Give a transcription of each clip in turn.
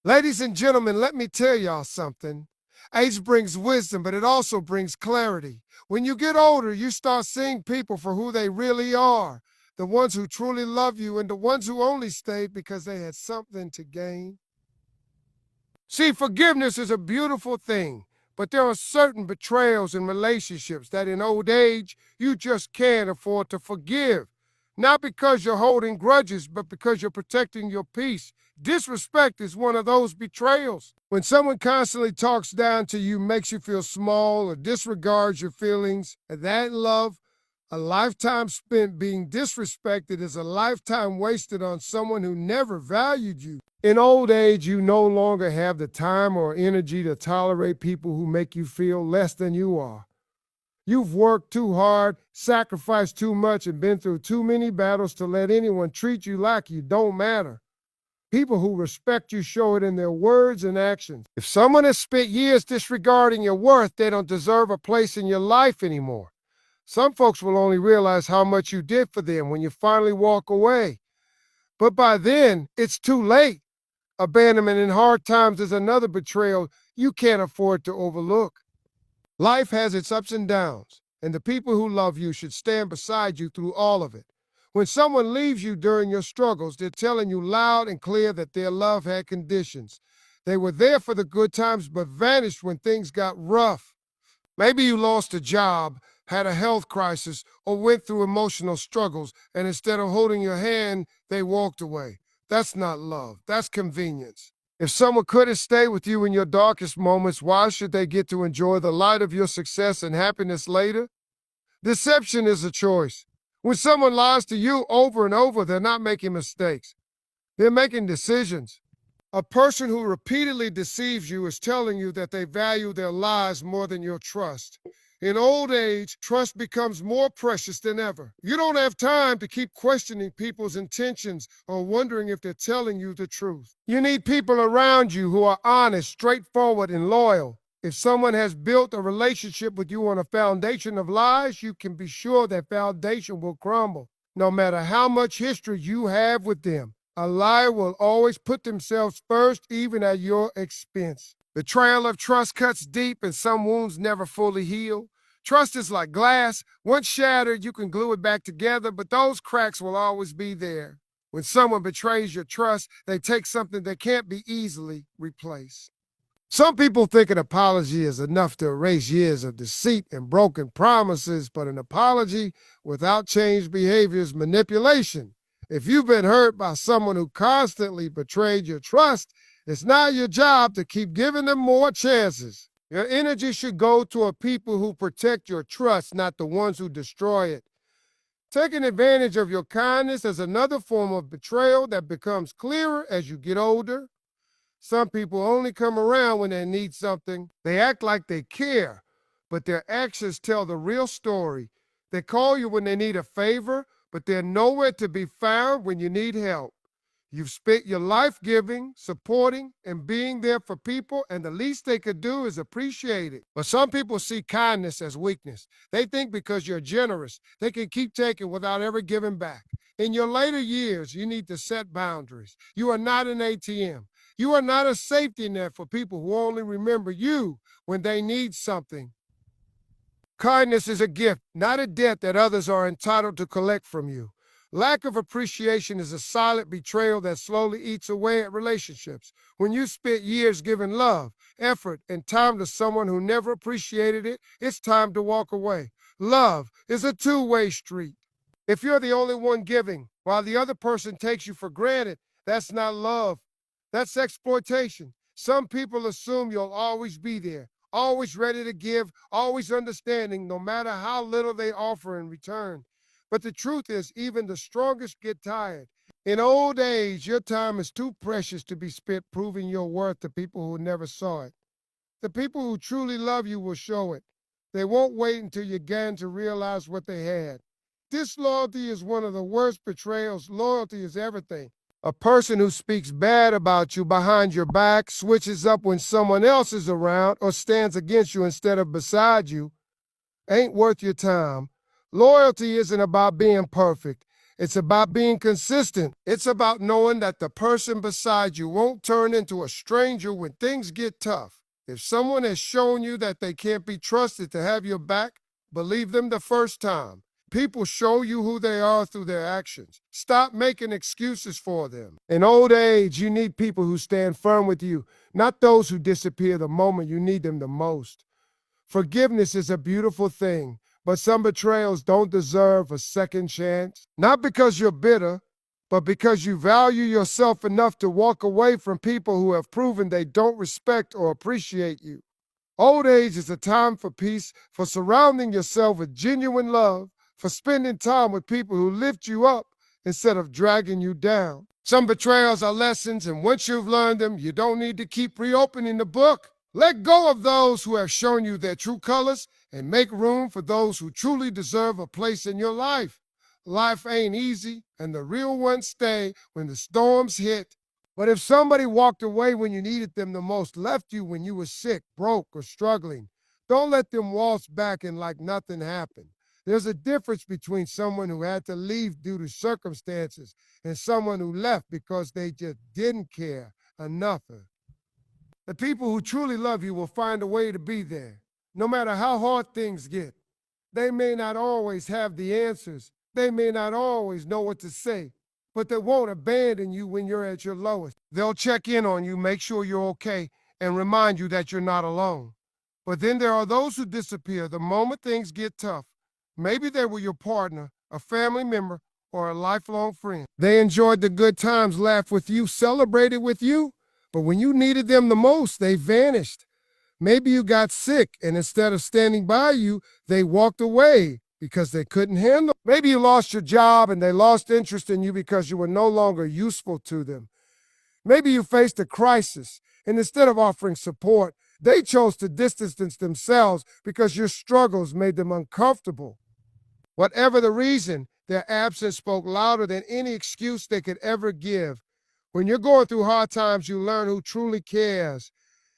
Ladies and gentlemen, let me tell y'all something. Age brings wisdom, but it also brings clarity. When you get older, you start seeing people for who they really are, the ones who truly love you and the ones who only stayed because they had something to gain. See, forgiveness is a beautiful thing, but there are certain betrayals in relationships that in old age you just can't afford to forgive. Not because you're holding grudges, but because you're protecting your peace. Disrespect is one of those betrayals. When someone constantly talks down to you, makes you feel small, or disregards your feelings, that love, a lifetime spent being disrespected is a lifetime wasted on someone who never valued you. In old age, you no longer have the time or energy to tolerate people who make you feel less than you are. You've worked too hard, sacrificed too much, and been through too many battles to let anyone treat you like you don't matter. People who respect you show it in their words and actions. If someone has spent years disregarding your worth, they don't deserve a place in your life anymore. Some folks will only realize how much you did for them when you finally walk away. But by then, it's too late. Abandonment in hard times is another betrayal you can't afford to overlook. Life has its ups and downs, and the people who love you should stand beside you through all of it. When someone leaves you during your struggles, they're telling you loud and clear that their love had conditions. They were there for the good times, but vanished when things got rough. Maybe you lost a job, had a health crisis, or went through emotional struggles, and instead of holding your hand, they walked away. That's not love. That's convenience. If someone couldn't stay with you in your darkest moments, why should they get to enjoy the light of your success and happiness later? Deception is a choice. When someone lies to you over and over, they're not making mistakes. They're making decisions. A person who repeatedly deceives you is telling you that they value their lies more than your trust. In old age, trust becomes more precious than ever. You don't have time to keep questioning people's intentions or wondering if they're telling you the truth. You need people around you who are honest, straightforward, and loyal. If someone has built a relationship with you on a foundation of lies, you can be sure that foundation will crumble, no matter how much history you have with them. A liar will always put themselves first, even at your expense. Betrayal of trust cuts deep, and some wounds never fully heal. Trust is like glass. Once shattered, you can glue it back together, but those cracks will always be there. When someone betrays your trust, they take something that can't be easily replaced. Some people think an apology is enough to erase years of deceit and broken promises, but an apology without changed behavior is manipulation. If you've been hurt by someone who constantly betrayed your trust, it's not your job to keep giving them more chances. Your energy should go toward people who protect your trust, not the ones who destroy it. Taking advantage of your kindness is another form of betrayal that becomes clearer as you get older. Some people only come around when they need something. They act like they care, but their actions tell the real story. They call you when they need a favor, but they're nowhere to be found when you need help. You've spent your life giving, supporting, and being there for people, and the least they could do is appreciate it. But some people see kindness as weakness. They think because you're generous, they can keep taking without ever giving back. In your later years, you need to set boundaries. You are not an ATM. You are not a safety net for people who only remember you when they need something. Kindness is a gift, not a debt that others are entitled to collect from you. Lack of appreciation is a silent betrayal that slowly eats away at relationships. When you spent years giving love, effort, and time to someone who never appreciated it, it's time to walk away. Love is a two-way street. If you're the only one giving while the other person takes you for granted, that's not love. That's exploitation. Some people assume you'll always be there, always ready to give, always understanding, no matter how little they offer in return. But the truth is, even the strongest get tired. In old age, your time is too precious to be spent proving your worth to people who never saw it. The people who truly love you will show it. They won't wait until you begin to realize what they had. Disloyalty is one of the worst betrayals. Loyalty is everything. A person who speaks bad about you behind your back, switches up when someone else is around, or stands against you instead of beside you, ain't worth your time. Loyalty isn't about being perfect. It's about being consistent. It's about knowing that the person beside you won't turn into a stranger when things get tough. If someone has shown you that they can't be trusted to have your back, believe them the first time. People show you who they are through their actions. Stop making excuses for them. In old age, you need people who stand firm with you, not those who disappear the moment you need them the most. Forgiveness is a beautiful thing, but some betrayals don't deserve a second chance. Not because you're bitter, but because you value yourself enough to walk away from people who have proven they don't respect or appreciate you. Old age is a time for peace, for surrounding yourself with genuine love, for spending time with people who lift you up instead of dragging you down. Some betrayals are lessons, and once you've learned them, you don't need to keep reopening the book. Let go of those who have shown you their true colors and make room for those who truly deserve a place in your life. Life ain't easy, and the real ones stay when the storms hit. But if somebody walked away when you needed them the most, left you when you were sick, broke, or struggling, don't let them waltz back and like nothing happened. There's a difference between someone who had to leave due to circumstances and someone who left because they just didn't care enough. The people who truly love you will find a way to be there, no matter how hard things get. They may not always have the answers. They may not always know what to say, but they won't abandon you when you're at your lowest. They'll check in on you, make sure you're okay, and remind you that you're not alone. But then there are those who disappear the moment things get tough. Maybe they were your partner, a family member, or a lifelong friend. They enjoyed the good times, laughed with you, celebrated with you, but when you needed them the most, they vanished. Maybe you got sick, and instead of standing by you, they walked away because they couldn't handle it. Maybe you lost your job, and they lost interest in you because you were no longer useful to them. Maybe you faced a crisis, and instead of offering support, they chose to distance themselves because your struggles made them uncomfortable. Whatever the reason, their absence spoke louder than any excuse they could ever give. When you're going through hard times, you learn who truly cares.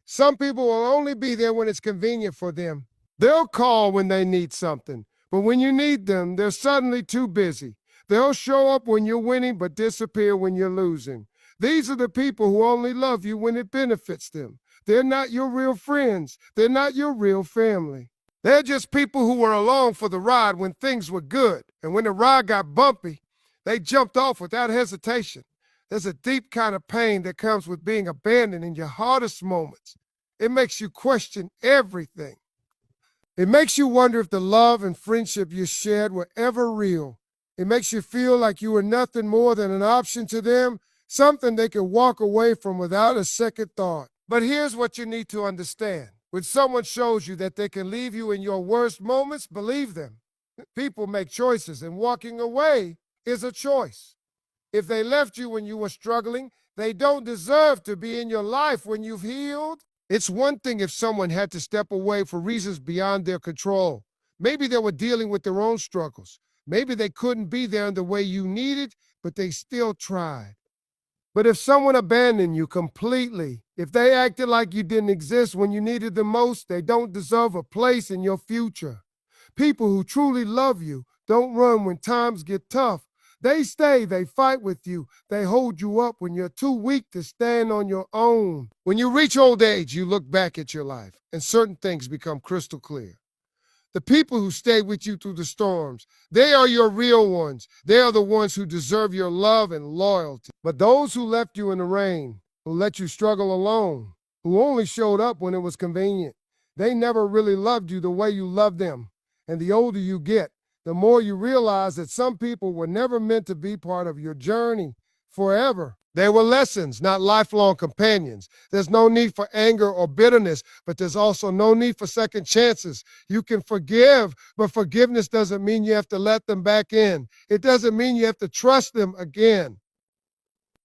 Some people will only be there when it's convenient for them. They'll call when they need something, but when you need them, they're suddenly too busy. They'll show up when you're winning, but disappear when you're losing. These are the people who only love you when it benefits them. They're not your real friends. They're not your real family. They're just people who were along for the ride when things were good. And when the ride got bumpy, they jumped off without hesitation. There's a deep kind of pain that comes with being abandoned in your hardest moments. It makes you question everything. It makes you wonder if the love and friendship you shared were ever real. It makes you feel like you were nothing more than an option to them, something they could walk away from without a second thought. But here's what you need to understand. When someone shows you that they can leave you in your worst moments, believe them. People make choices, and walking away is a choice. If they left you when you were struggling, they don't deserve to be in your life when you've healed. It's one thing if someone had to step away for reasons beyond their control. Maybe they were dealing with their own struggles. Maybe they couldn't be there in the way you needed, but they still tried. But if someone abandoned you completely, if they acted like you didn't exist when you needed them most, they don't deserve a place in your future. People who truly love you don't run when times get tough. They stay, they fight with you, they hold you up when you're too weak to stand on your own. When you reach old age, you look back at your life, and certain things become crystal clear. The people who stay with you through the storms, they are your real ones. They are the ones who deserve your love and loyalty. But those who left you in the rain, who let you struggle alone, who only showed up when it was convenient, they never really loved you the way you loved them. And the older you get, the more you realize that some people were never meant to be part of your journey forever. They were lessons, not lifelong companions. There's no need for anger or bitterness, but there's also no need for second chances. You can forgive, but forgiveness doesn't mean you have to let them back in. It doesn't mean you have to trust them again.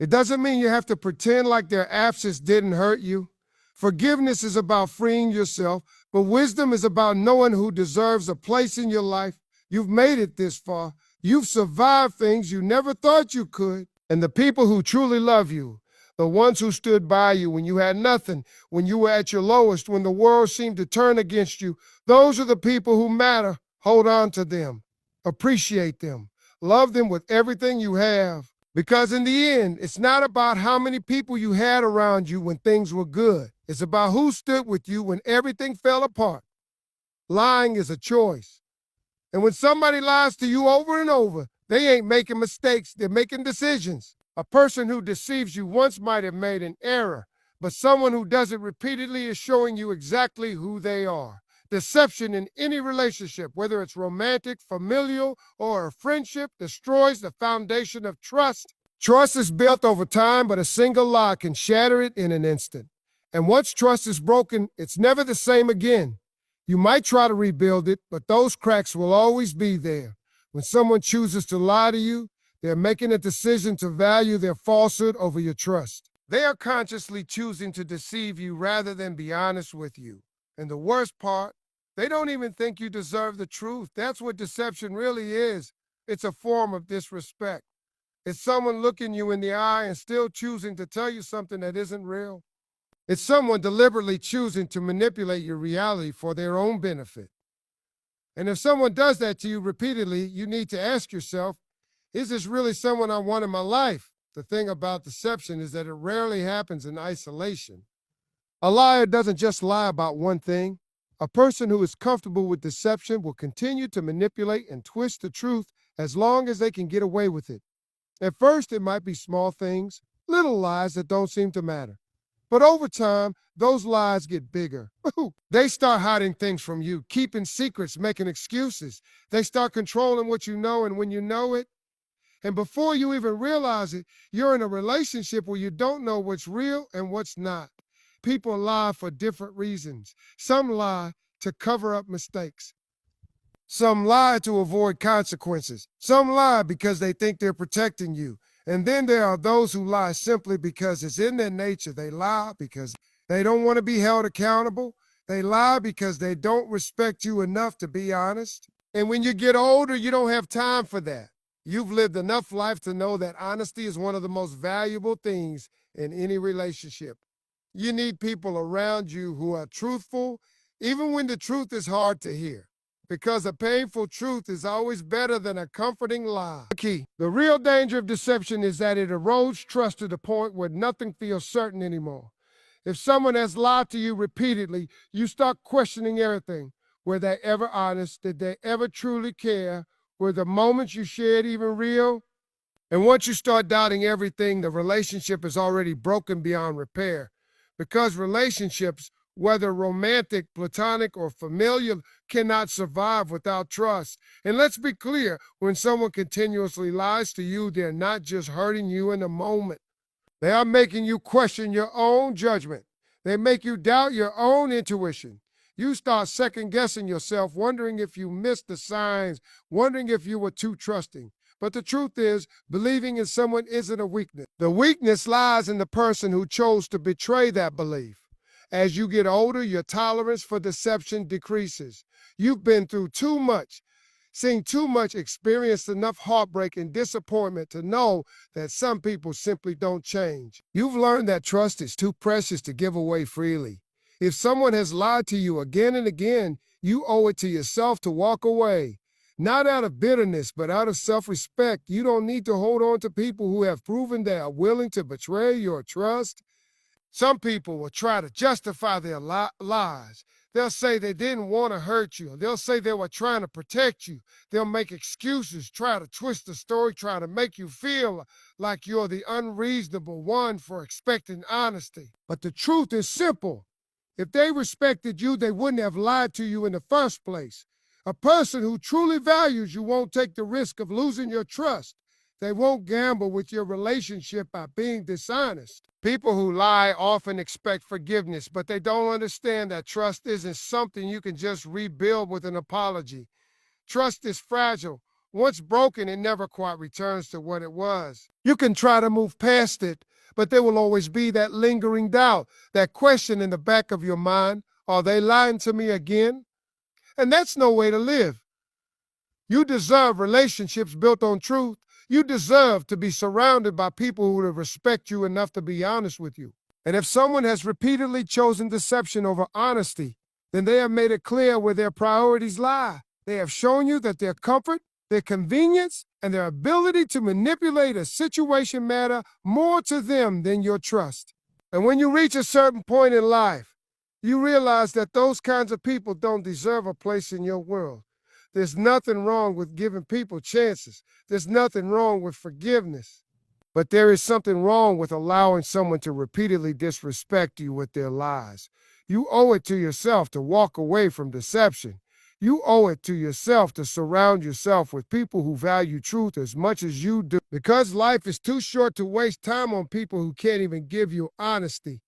It doesn't mean you have to pretend like their absence didn't hurt you. Forgiveness is about freeing yourself, but wisdom is about knowing who deserves a place in your life. You've made it this far. You've survived things you never thought you could. And the people who truly love you, the ones who stood by you when you had nothing, when you were at your lowest, when the world seemed to turn against you, those are the people who matter. Hold on to them. Appreciate them. Love them with everything you have. Because in the end, it's not about how many people you had around you when things were good. It's about who stood with you when everything fell apart. Lying is a choice. And when somebody lies to you over and over, they ain't making mistakes, they're making decisions. A person who deceives you once might have made an error, but someone who does it repeatedly is showing you exactly who they are. Deception in any relationship, whether it's romantic, familial, or a friendship, destroys the foundation of trust. Trust is built over time, but a single lie can shatter it in an instant. And once trust is broken, it's never the same again. You might try to rebuild it, but those cracks will always be there. When someone chooses to lie to you, they're making a decision to value their falsehood over your trust. They are consciously choosing to deceive you rather than be honest with you. And the worst part, they don't even think you deserve the truth. That's what deception really is. It's a form of disrespect. It's someone looking you in the eye and still choosing to tell you something that isn't real. It's someone deliberately choosing to manipulate your reality for their own benefit. And if someone does that to you repeatedly, you need to ask yourself, is this really someone I want in my life? The thing about deception is that it rarely happens in isolation. A liar doesn't just lie about one thing. A person who is comfortable with deception will continue to manipulate and twist the truth as long as they can get away with it. At first, it might be small things, little lies that don't seem to matter. But over time, those lies get bigger. They start hiding things from you, keeping secrets, making excuses. They start controlling what you know, and when you know it, and before you even realize it, you're in a relationship where you don't know what's real and what's not. People lie for different reasons. Some lie to cover up mistakes. Some lie to avoid consequences. Some lie because they think they're protecting you. And then there are those who lie simply because it's in their nature. They lie because they don't want to be held accountable. They lie because they don't respect you enough to be honest. And when you get older, you don't have time for that. You've lived enough life to know that honesty is one of the most valuable things in any relationship. You need people around you who are truthful, even when the truth is hard to hear. Because a painful truth is always better than a comforting lie. The real danger of deception is that it erodes trust to the point where nothing feels certain anymore. If someone has lied to you repeatedly, you start questioning everything. Were they ever honest? Did they ever truly care? Were the moments you shared even real? And once you start doubting everything, the relationship is already broken beyond repair. Because relationships, whether romantic, platonic, or familial, cannot survive without trust. And let's be clear, when someone continuously lies to you, they're not just hurting you in the moment. They are making you question your own judgment. They make you doubt your own intuition. You start second-guessing yourself, wondering if you missed the signs, wondering if you were too trusting. But the truth is, believing in someone isn't a weakness. The weakness lies in the person who chose to betray that belief. As you get older, your tolerance for deception decreases. You've been through too much, seen too much, experienced enough heartbreak and disappointment to know that some people simply don't change. You've learned that trust is too precious to give away freely. If someone has lied to you again and again, you owe it to yourself to walk away. Not out of bitterness, but out of self-respect. You don't need to hold on to people who have proven they are willing to betray your trust. Some people will try to justify their lies. They'll say they didn't want to hurt you. They'll say they were trying to protect you. They'll make excuses, try to twist the story, try to make you feel like you're the unreasonable one for expecting honesty. But the truth is simple. If they respected you, they wouldn't have lied to you in the first place. A person who truly values you won't take the risk of losing your trust. They won't gamble with your relationship by being dishonest. People who lie often expect forgiveness, but they don't understand that trust isn't something you can just rebuild with an apology. Trust is fragile. Once broken, it never quite returns to what it was. You can try to move past it, but there will always be that lingering doubt, that question in the back of your mind, are they lying to me again? And that's no way to live. You deserve relationships built on truth. You deserve to be surrounded by people who will respect you enough to be honest with you. And if someone has repeatedly chosen deception over honesty, then they have made it clear where their priorities lie. They have shown you that their comfort, Their convenience and their ability to manipulate a situation matter more to them than your trust. And when you reach a certain point in life, you realize that those kinds of people don't deserve a place in your world. There's nothing wrong with giving people chances. There's nothing wrong with forgiveness. But there is something wrong with allowing someone to repeatedly disrespect you with their lies. You owe it to yourself to walk away from deception. You owe it to yourself to surround yourself with people who value truth as much as you do. Because life is too short to waste time on people who can't even give you honesty.